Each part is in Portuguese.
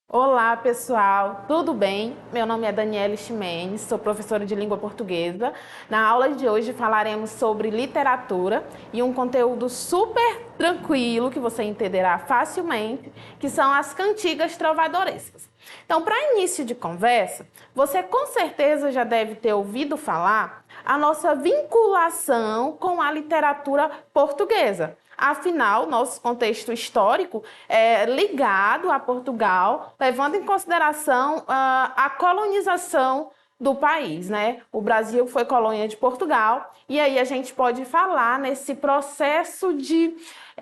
Olá, pessoal, tudo bem? Meu nome é Daniele Ximenes, sou professora de língua portuguesa. Na aula de hoje falaremos sobre literatura e um conteúdo super tranquilo que você entenderá facilmente, que são as cantigas trovadorescas. Então, para início de conversa, você com certeza já deve ter ouvido falar a nossa vinculação com a literatura portuguesa. Afinal, nosso contexto histórico é ligado a Portugal, levando em consideração a colonização do país, né? O Brasil foi colônia de Portugal e aí a gente pode falar nesse processo de,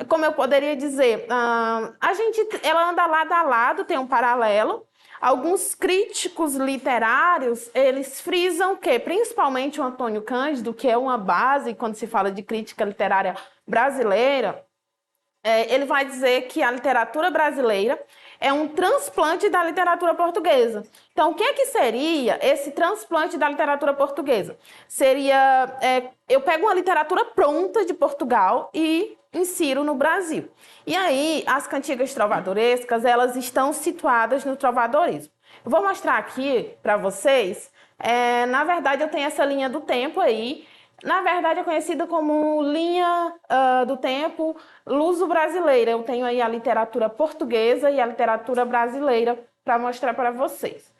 como eu poderia dizer, ela anda lado a lado, tem um paralelo. Alguns críticos literários, eles frisam que, principalmente o Antônio Cândido, que é uma base quando se fala de crítica literária brasileira, ele vai dizer que a literatura brasileira é um transplante da literatura portuguesa. Então, o que é que seria esse transplante da literatura portuguesa? Seria, eu pego uma literatura pronta de Portugal e insiro no Brasil. E aí, as cantigas trovadorescas, elas estão situadas no trovadorismo. Eu vou mostrar aqui para vocês, na verdade, eu tenho essa linha do tempo aí. Na verdade, é conhecida como linha do tempo luso-brasileira. Eu tenho aí a literatura portuguesa e a literatura brasileira para mostrar para vocês.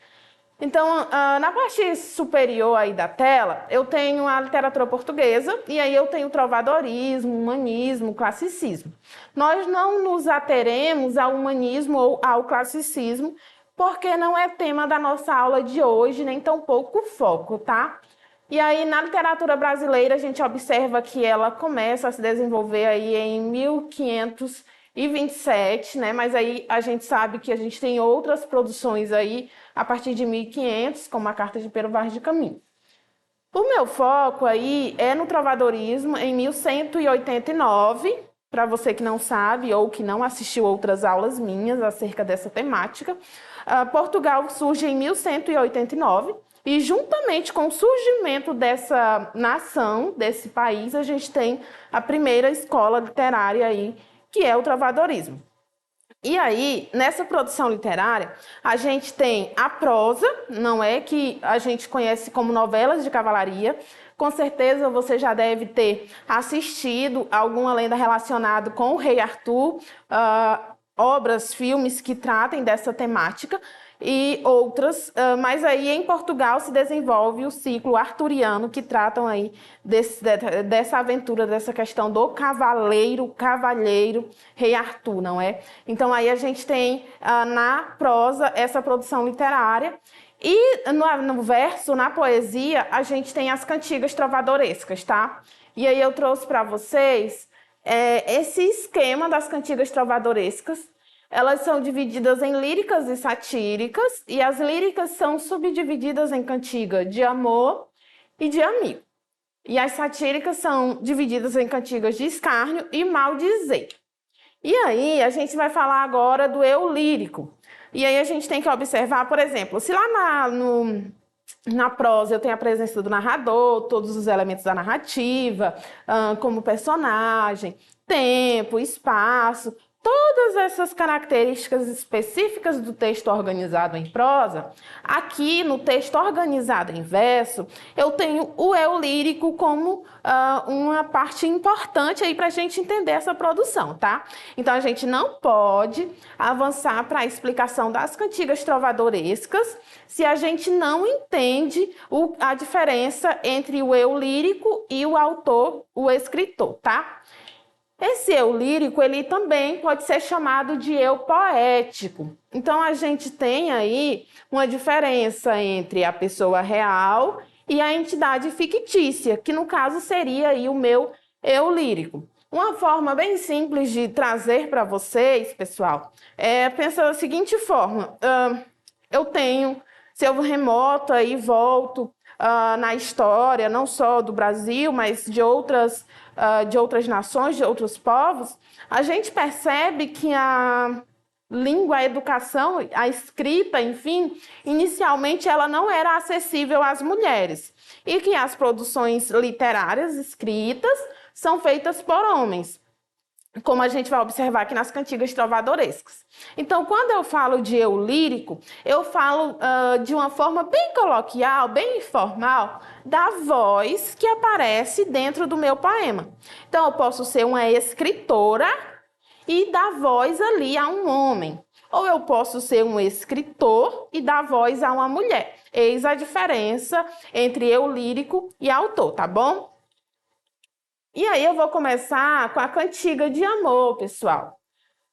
Então, na parte superior aí da tela, eu tenho a literatura portuguesa e aí eu tenho o trovadorismo, humanismo, classicismo. Nós não nos ateremos ao humanismo ou ao classicismo, porque não é tema da nossa aula de hoje, nem tampouco o foco, tá? E aí, na literatura brasileira, a gente observa que ela começa a se desenvolver aí em 1527, né? Mas aí a gente sabe que a gente tem outras produções aí a partir de 1500, como a Carta de Pero Vaz de Caminha. O meu foco aí é no trovadorismo em 1189, para você que não sabe ou que não assistiu outras aulas minhas acerca dessa temática. Portugal surge em 1189 e juntamente com o surgimento dessa nação, desse país, a gente tem a primeira escola literária aí, que é o trovadorismo. E aí, nessa produção literária, a gente tem a prosa, não é, que a gente conhece como novelas de cavalaria. Com certeza você já deve ter assistido alguma lenda relacionada com o Rei Arthur, obras, filmes que tratem dessa temática e outras, mas aí em Portugal se desenvolve o ciclo arturiano que tratam aí dessa aventura, dessa questão do cavalheiro, Rei Arthur, não é? Então aí a gente tem na prosa essa produção literária e no verso, na poesia, a gente tem as cantigas trovadorescas, tá? E aí eu trouxe para vocês esse esquema das cantigas trovadorescas. Elas são divididas em líricas e satíricas, e as líricas são subdivididas em cantiga de amor e de amigo. E as satíricas são divididas em cantigas de escárnio e maldizer. E aí, a gente vai falar agora do eu lírico. E aí a gente tem que observar, por exemplo, se lá na prosa eu tenho a presença do narrador, todos os elementos da narrativa, como personagem, tempo, espaço, todas essas características específicas do texto organizado em prosa, aqui no texto organizado em verso, eu tenho o eu lírico como uma parte importante aí para a gente entender essa produção, tá? Então a gente não pode avançar para a explicação das cantigas trovadorescas se a gente não entende a diferença entre o eu lírico e o autor, o escritor, tá? Esse eu lírico, ele também pode ser chamado de eu poético. Então, a gente tem aí uma diferença entre a pessoa real e a entidade fictícia, que no caso seria aí o meu eu lírico. Uma forma bem simples de trazer para vocês, pessoal, pensa da seguinte forma. Se eu remoto aí, volto na história, não só do Brasil, mas de outras nações, de outros povos, a gente percebe que a língua, a educação, a escrita, enfim, inicialmente ela não era acessível às mulheres e que as produções literárias escritas são feitas por homens. como a gente vai observar aqui nas cantigas trovadorescas. Então, quando eu falo de eu lírico, eu falo de uma forma bem coloquial, bem informal, da voz que aparece dentro do meu poema. Então, eu posso ser uma escritora e dar voz ali a um homem. Ou eu posso ser um escritor e dar voz a uma mulher. Eis a diferença entre eu lírico e autor, tá bom? E aí eu vou começar com a cantiga de amor, pessoal.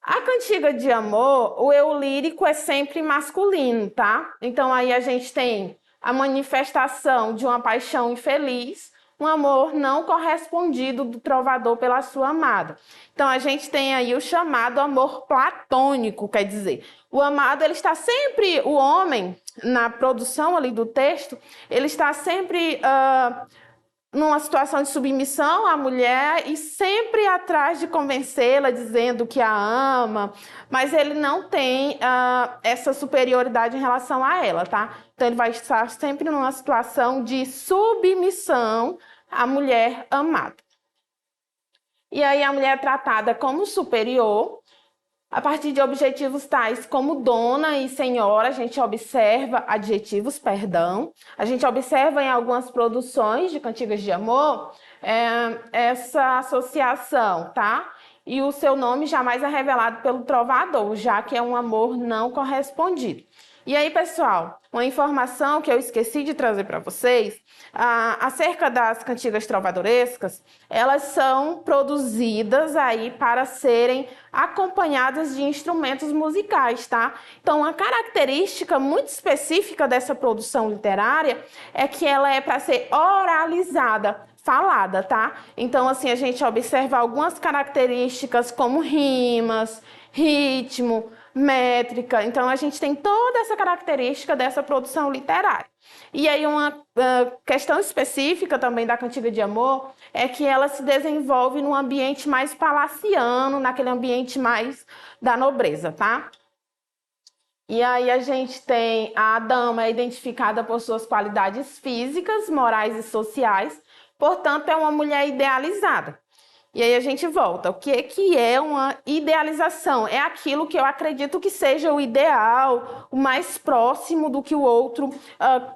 A cantiga de amor, o eu lírico é sempre masculino, tá? Então aí a gente tem a manifestação de uma paixão infeliz, um amor não correspondido do trovador pela sua amada. Então a gente tem aí o chamado amor platônico, quer dizer, o amado ele está sempre, o homem na produção ali do texto, ele está sempre numa situação de submissão à mulher e sempre atrás de convencê-la, dizendo que a ama, mas ele não tem essa superioridade em relação a ela, tá? Então ele vai estar sempre numa situação de submissão à mulher amada. E aí a mulher é tratada como superior, a partir de objetivos tais como dona e senhora, a gente observa adjetivos, perdão. A gente observa em algumas produções de cantigas de amor essa associação, tá? E o seu nome jamais é revelado pelo trovador, já que é um amor não correspondido. E aí, pessoal, uma informação que eu esqueci de trazer para vocês, acerca das cantigas trovadorescas, elas são produzidas aí para serem acompanhadas de instrumentos musicais, tá? Então, uma característica muito específica dessa produção literária é que ela é para ser oralizada, falada, tá? Então, assim, a gente observa algumas características como rimas, ritmo, métrica. Então, a gente tem toda essa característica dessa produção literária. E aí, uma questão específica também da cantiga de amor é que ela se desenvolve num ambiente mais palaciano, naquele ambiente mais da nobreza, tá? E aí a gente tem a dama identificada por suas qualidades físicas, morais e sociais, portanto, é uma mulher idealizada. E aí a gente volta. O que é uma idealização? É aquilo que eu acredito que seja o ideal, o mais próximo do que o outro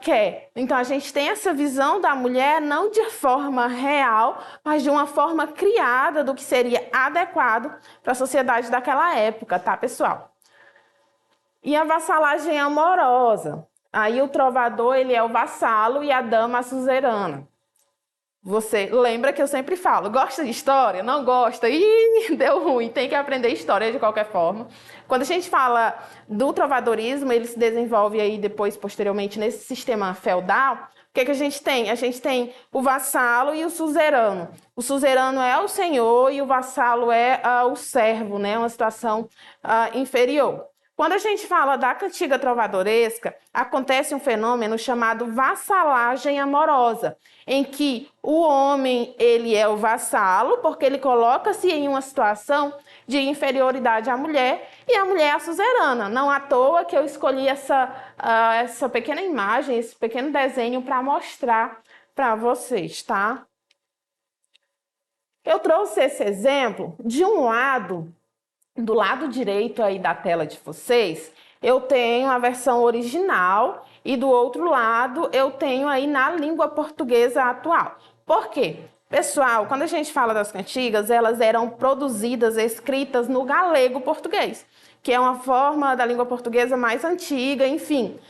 quer. Então a gente tem essa visão da mulher não de forma real, mas de uma forma criada do que seria adequado para a sociedade daquela época, tá, pessoal? E a vassalagem amorosa. Aí o trovador ele é o vassalo e a dama a suzerana. Você lembra que eu sempre falo, gosta de história? Não gosta? Ih, deu ruim, tem que aprender história de qualquer forma. Quando a gente fala do trovadorismo, ele se desenvolve aí depois, posteriormente, nesse sistema feudal. O que a gente tem? A gente tem o vassalo e o suzerano. O suzerano é o senhor e o vassalo é o servo, né? Uma situação inferior. Quando a gente fala da cantiga trovadoresca, acontece um fenômeno chamado vassalagem amorosa, em que o homem ele é o vassalo, porque ele coloca-se em uma situação de inferioridade à mulher, e a mulher é a suzerana. Não à toa que eu escolhi essa pequena imagem, esse pequeno desenho para mostrar para vocês, tá? Eu trouxe esse exemplo de um lado. Do lado direito aí da tela de vocês, eu tenho a versão original e do outro lado eu tenho aí na língua portuguesa atual. Por quê? Pessoal, quando a gente fala das cantigas, elas eram produzidas, escritas no galego português, que é uma forma da língua portuguesa mais antiga, enfim,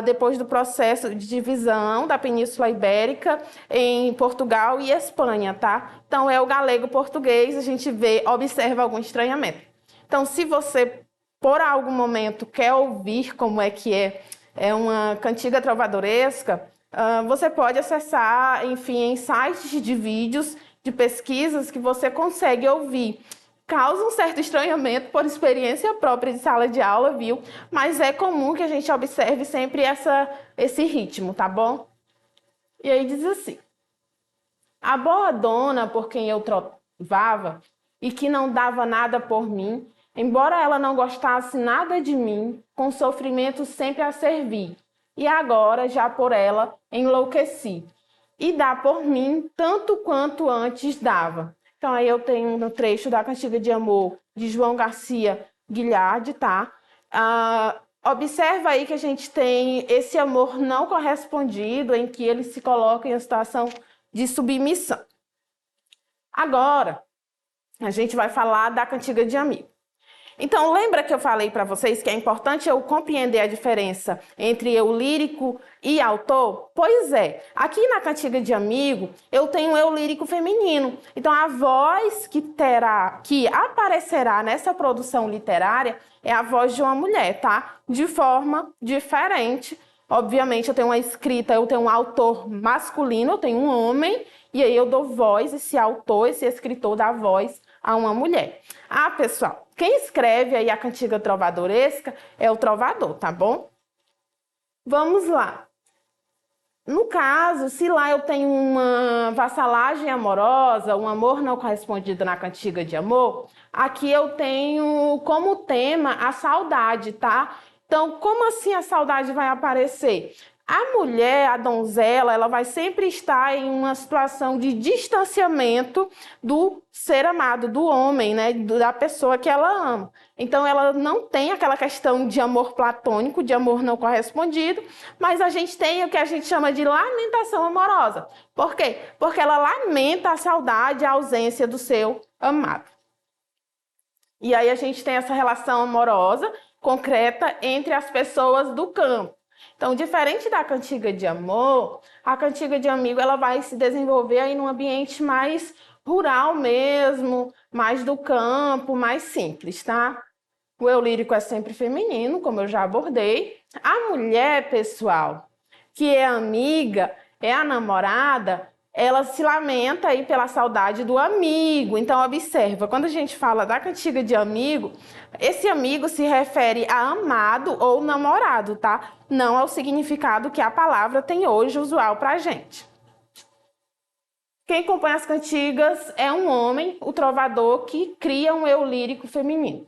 depois do processo de divisão da Península Ibérica em Portugal e Espanha, tá? Então é o galego português, a gente observa algum estranhamento. Então, se você, por algum momento, quer ouvir como é que é uma cantiga trovadoresca, você pode acessar, enfim, em sites de vídeos, de pesquisas que você consegue ouvir. Causa um certo estranhamento por experiência própria de sala de aula, viu? Mas é comum que a gente observe sempre esse ritmo, tá bom? E aí diz assim: a boa dona por quem eu trovava e que não dava nada por mim, embora ela não gostasse nada de mim, com sofrimento sempre a servi, e agora já por ela enlouqueci, e dá por mim tanto quanto antes dava. Então, aí eu tenho no trecho da Cantiga de Amor de João Garcia Guilhardi, tá? Observa aí que a gente tem esse amor não correspondido, em que ele se coloca em uma situação de submissão. Agora, a gente vai falar da Cantiga de Amigo. Então, lembra que eu falei para vocês que é importante eu compreender a diferença entre eu lírico e autor? Pois é, aqui na Cantiga de Amigo, eu tenho eu lírico feminino. Então, a voz que aparecerá nessa produção literária é a voz de uma mulher, tá? De forma diferente. Obviamente, eu tenho uma escrita, eu tenho um autor masculino, eu tenho um homem, e aí eu dou voz, esse autor, esse escritor dá voz a uma mulher. Pessoal, quem escreve aí a cantiga trovadoresca é o trovador, tá bom? Vamos lá. No caso, se lá eu tenho uma vassalagem amorosa, um amor não correspondido na cantiga de amor, aqui eu tenho como tema a saudade, tá? Então, como assim a saudade vai aparecer? A mulher, a donzela, ela vai sempre estar em uma situação de distanciamento do ser amado, do homem, né? Da pessoa que ela ama. Então, ela não tem aquela questão de amor platônico, de amor não correspondido, mas a gente tem o que a gente chama de lamentação amorosa. Por quê? Porque ela lamenta a saudade, a ausência do seu amado. E aí a gente tem essa relação amorosa concreta entre as pessoas do campo. Então, diferente da cantiga de amor, a cantiga de amigo ela vai se desenvolver aí num ambiente mais rural mesmo, mais do campo, mais simples, tá? O eu lírico é sempre feminino, como eu já abordei. A mulher, pessoal, que é amiga, é a namorada, ela se lamenta aí pela saudade do amigo. Então, observa, quando a gente fala da cantiga de amigo, esse amigo se refere a amado ou namorado, tá? Não ao significado que a palavra tem hoje usual pra gente. Quem compõe as cantigas é um homem, o trovador, que cria um eu lírico feminino.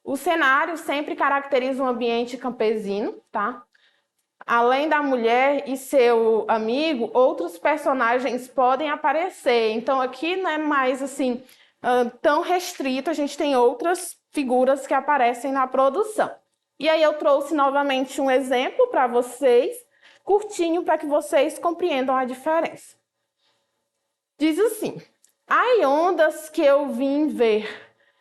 O cenário sempre caracteriza um ambiente campesino, tá? Além da mulher e seu amigo, outros personagens podem aparecer. Então, aqui não é mais assim tão restrito, a gente tem outras figuras que aparecem na produção. E aí eu trouxe novamente um exemplo para vocês, curtinho, para que vocês compreendam a diferença. Diz assim: ai, ondas que eu vim ver,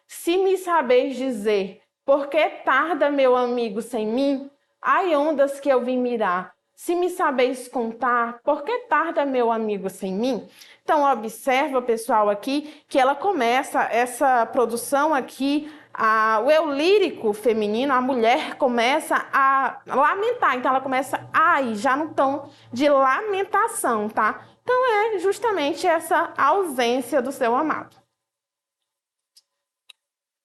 se me sabeis dizer, por que tarda meu amigo sem mim? Ai, ondas que eu vim mirar, se me sabeis contar, por que tarda meu amigo sem mim? Então, observa, pessoal, aqui, que ela começa, essa produção aqui, o eu lírico feminino, a mulher começa a lamentar. Então, ela começa já no tom de lamentação, tá? Então, é justamente essa ausência do seu amado.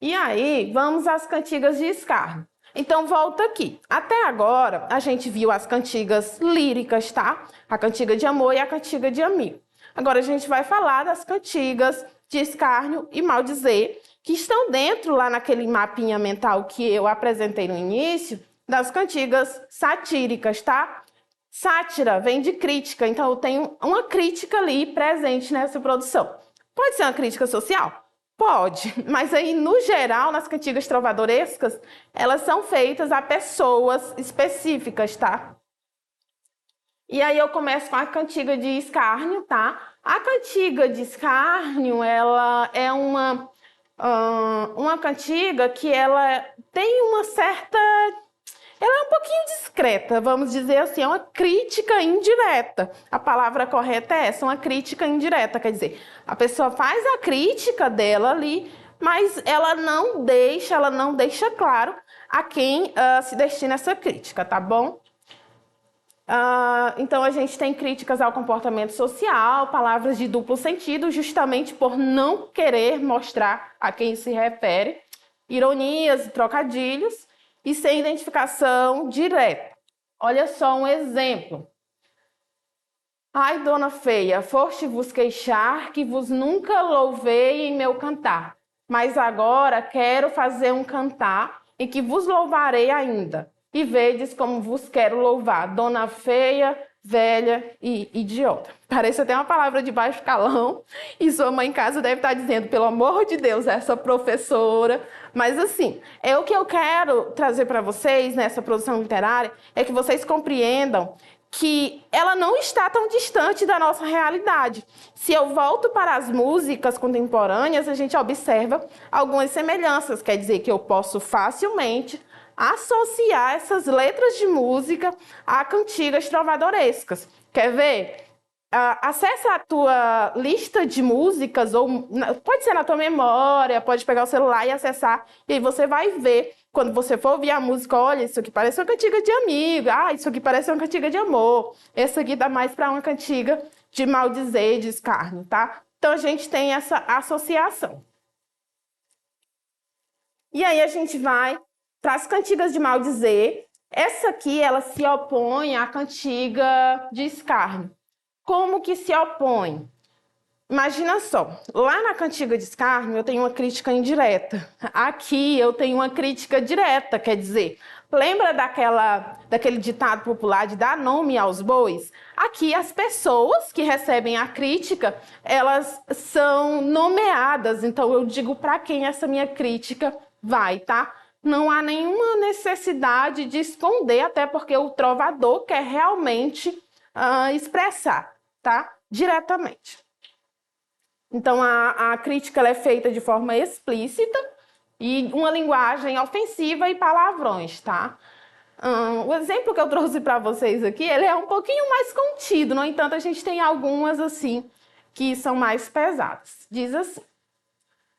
E aí, vamos às cantigas de escárnio. Então, volta aqui. Até agora, a gente viu as cantigas líricas, tá? A cantiga de amor e a cantiga de amigo. Agora, a gente vai falar das cantigas de escárnio e maldizer, que estão dentro, lá naquele mapinha mental que eu apresentei no início, das cantigas satíricas, tá? Sátira vem de crítica, então eu tenho uma crítica ali presente nessa produção. Pode ser uma crítica social? Pode, mas aí, no geral, nas cantigas trovadorescas, elas são feitas a pessoas específicas, tá? E aí eu começo com a cantiga de escárnio, tá? A cantiga de escárnio, ela é uma cantiga que ela tem uma certa... Ela é um pouquinho discreta, vamos dizer assim, é uma crítica indireta. A palavra correta é essa, uma crítica indireta, quer dizer, a pessoa faz a crítica dela ali, mas ela não deixa claro a quem se destina essa crítica, tá bom? Então, a gente tem críticas ao comportamento social, palavras de duplo sentido, justamente por não querer mostrar a quem se refere, ironias e trocadilhos, e sem identificação direta. Olha só um exemplo. Ai, dona feia, foste vos queixar que vos nunca louvei em meu cantar, mas agora quero fazer um cantar em que vos louvarei ainda. E vedes como vos quero louvar, dona feia, velha e idiota. Parece até uma palavra de baixo calão, e sua mãe em casa deve estar dizendo, pelo amor de Deus, essa professora. Mas assim, é o que eu quero trazer para vocês nessa produção literária, é que vocês compreendam que ela não está tão distante da nossa realidade. Se eu volto para as músicas contemporâneas, a gente observa algumas semelhanças, quer dizer que eu posso facilmente associar essas letras de música a cantigas trovadorescas. Quer ver? Acesse a tua lista de músicas, ou pode ser na tua memória, pode pegar o celular e acessar, e aí você vai ver, quando você for ouvir a música, olha, isso aqui parece uma cantiga de amigo, isso aqui parece uma cantiga de amor, essa aqui dá mais para uma cantiga de maldizer, de escárnio, tá? Então a gente tem essa associação. E aí a gente vai para as cantigas de maldizer. Essa aqui, ela se opõe à cantiga de escárnio. Como que se opõe? Imagina só, lá na cantiga de escárnio eu tenho uma crítica indireta. Aqui eu tenho uma crítica direta, quer dizer, lembra daquele ditado popular de dar nome aos bois? Aqui as pessoas que recebem a crítica, elas são nomeadas, então eu digo para quem essa minha crítica vai, tá? Não há nenhuma necessidade de esconder, até porque o trovador quer realmente expressar, tá? Diretamente. Então, a crítica ela é feita de forma explícita e uma linguagem ofensiva e palavrões, tá? O exemplo que eu trouxe para vocês aqui, ele é um pouquinho mais contido, no entanto, a gente tem algumas, assim, que são mais pesadas. Diz assim: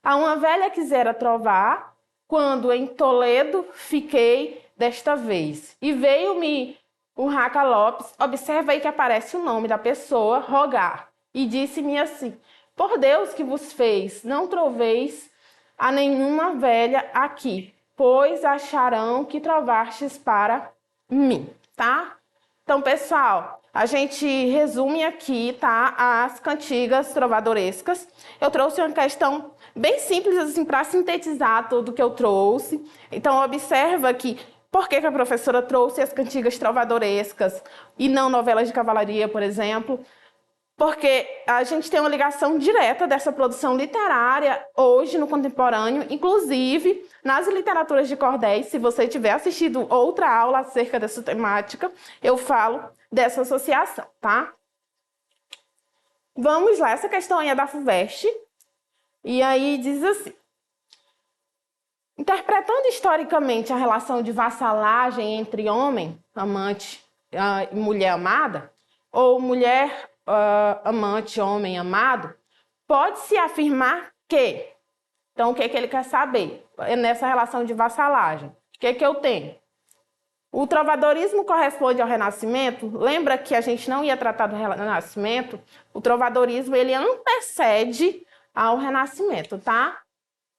a uma velha quisera trovar, quando em Toledo fiquei desta vez, e veio-me o Raca Lopes, observa aí que aparece o nome da pessoa, rogar, e disse-me assim: por Deus que vos fez, não troveis a nenhuma velha aqui, pois acharão que trovastes para mim, tá? Então, pessoal, a gente resume aqui, tá, as cantigas trovadorescas. Eu trouxe uma questão bem simples, assim, para sintetizar tudo que eu trouxe. Então, observa que por que a professora trouxe as cantigas trovadorescas e não novelas de cavalaria, por exemplo? Porque a gente tem uma ligação direta dessa produção literária hoje no contemporâneo, inclusive nas literaturas de cordéis. Se você tiver assistido outra aula acerca dessa temática, eu falo dessa associação, tá? Vamos lá, essa questão aí é da FUVEST, e aí diz assim: interpretando historicamente a relação de vassalagem entre homem, amante e mulher amada, ou mulher amante, homem amado, pode-se afirmar que... Então, o que ele quer saber? Nessa relação de vassalagem, o que eu tenho? O trovadorismo corresponde ao Renascimento. Lembra que a gente não ia tratar do Renascimento? O trovadorismo, ele antecede ao Renascimento, tá?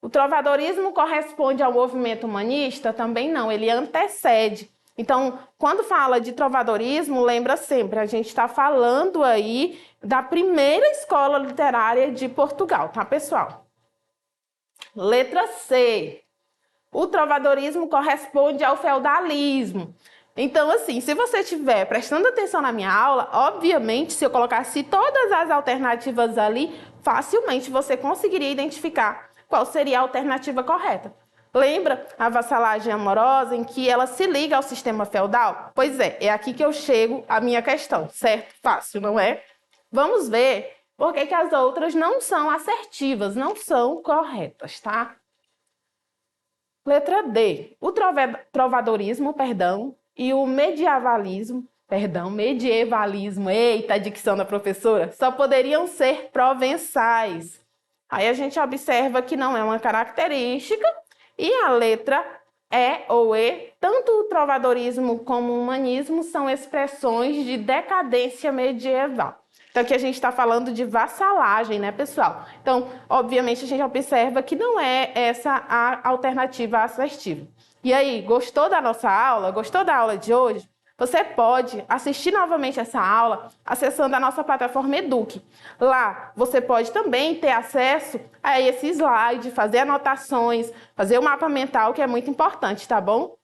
O trovadorismo corresponde ao movimento humanista? Também não, ele antecede. Então, quando fala de trovadorismo, lembra sempre, a gente está falando aí da primeira escola literária de Portugal, tá, pessoal? Letra C. O trovadorismo corresponde ao feudalismo. Então, assim, se você estiver prestando atenção na minha aula, obviamente, se eu colocasse todas as alternativas ali, facilmente você conseguiria identificar qual seria a alternativa correta. Lembra a vassalagem amorosa em que ela se liga ao sistema feudal? Pois é aqui que eu chego à minha questão, certo? Fácil, não é? Vamos ver por que as outras não são assertivas, não são corretas, tá? Letra D. O trovadorismo, e o medievalismo, eita, a dicção da professora, só poderiam ser provençais. Aí a gente observa que não é uma característica. E a letra E ou E, tanto o trovadorismo como o humanismo são expressões de decadência medieval. Então, aqui a gente está falando de vassalagem, né, pessoal? Então, obviamente, a gente observa que não é essa a alternativa assertiva. E aí, gostou da nossa aula? Gostou da aula de hoje? Você pode assistir novamente essa aula acessando a nossa plataforma Eduque. Lá você pode também ter acesso a esse slide, fazer anotações, fazer o mapa mental, que é muito importante, tá bom?